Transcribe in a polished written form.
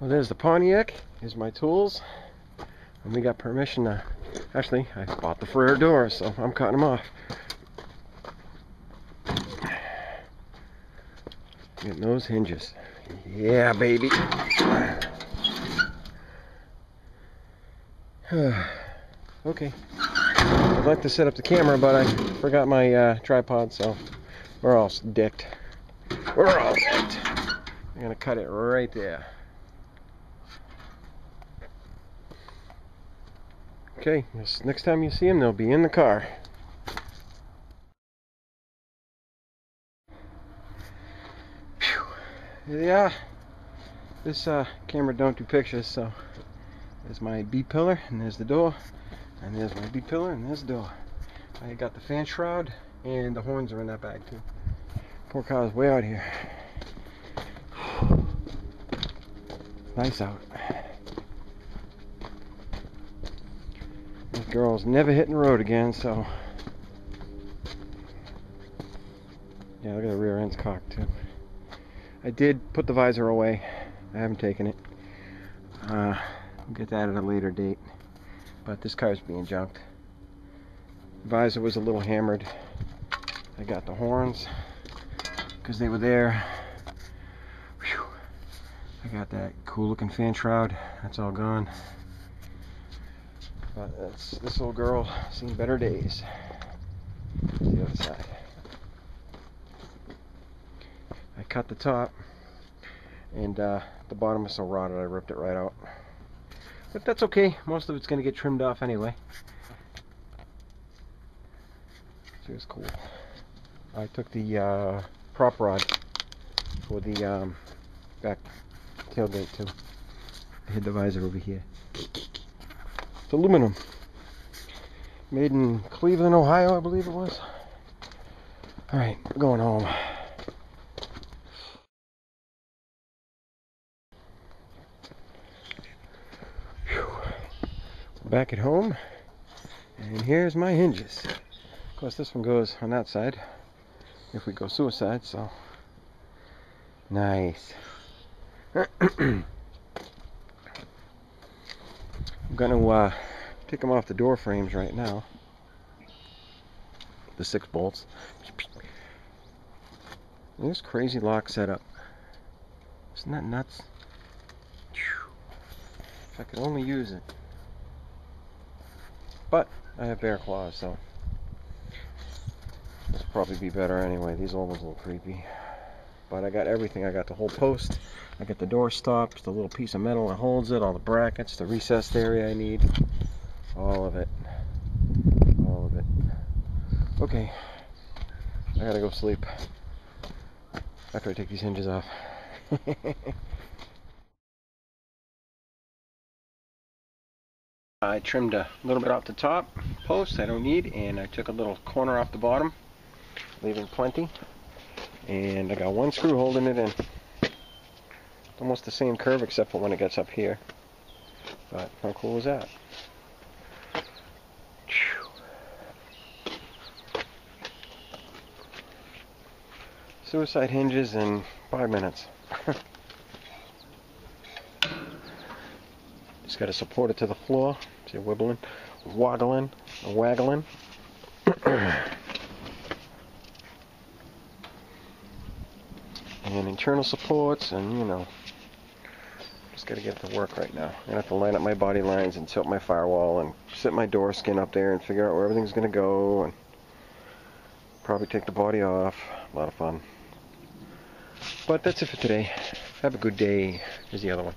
Well, there's the Pontiac. Here's my tools. And we got permission to... Actually, I bought the rear door, so I'm cutting them off. Getting those hinges. Yeah, baby. Okay. I'd like to set up the camera, but I forgot my tripod, so we're all dicked. We're all dicked. I'm gonna cut it right there. Okay, next time you see them, they'll be in the car. Whew. Yeah, this camera don't do pictures, so there's my B-pillar, and there's the door, and there's my B-pillar, and there's the door. I got the fan shroud, and the horns are in that bag too. Poor car's way out here. Nice out. This girl's never hitting the road again, so... Yeah, look at the rear end's cocked too. I did put the visor away. I haven't taken it. We'll get that at a later date. But this car's being junked. The visor was a little hammered. I got the horns because they were there. Whew. I got that cool looking fan shroud. That's all gone. But this little girl seen better days. The other side. I cut the top, and the bottom is so rotted I ripped it right out. But that's okay. Most of it's going to get trimmed off anyway. So it's cool. I took the prop rod for the back tailgate too. I hid the visor over here. It's aluminum. Made in Cleveland, Ohio, I believe it was. Alright, we're going home. Whew. Back at home, and here's my hinges. Of course, this one goes on that side if we go suicide, so nice. I'm gonna take them off the door frames right now. The 6 bolts. This crazy lock setup. Isn't that nuts? If I could only use it. But I have bare claws, so this will probably be better anyway. These old ones are a little creepy. But I got everything. I got the whole post. I got the door stops, the little piece of metal that holds it, all the brackets, the recessed area I need. All of it. All of it. Okay. I gotta go sleep after I take these hinges off. I trimmed a little bit off the top post I don't need, and I took a little corner off the bottom, leaving plenty. And I got one screw holding it in. Almost the same curve except for when it gets up here. But how cool is that? Suicide hinges in 5 minutes. Just got to support it to the floor. See it wibbling, waggling, waggling. And internal supports, and you know, just got to get to work right now. I'm gonna have to line up my body lines and tilt my firewall and set my door skin up there and figure out where everything's gonna go, and probably take the body off. A lot of fun. But that's it for today. Have a good day. Here's the other one.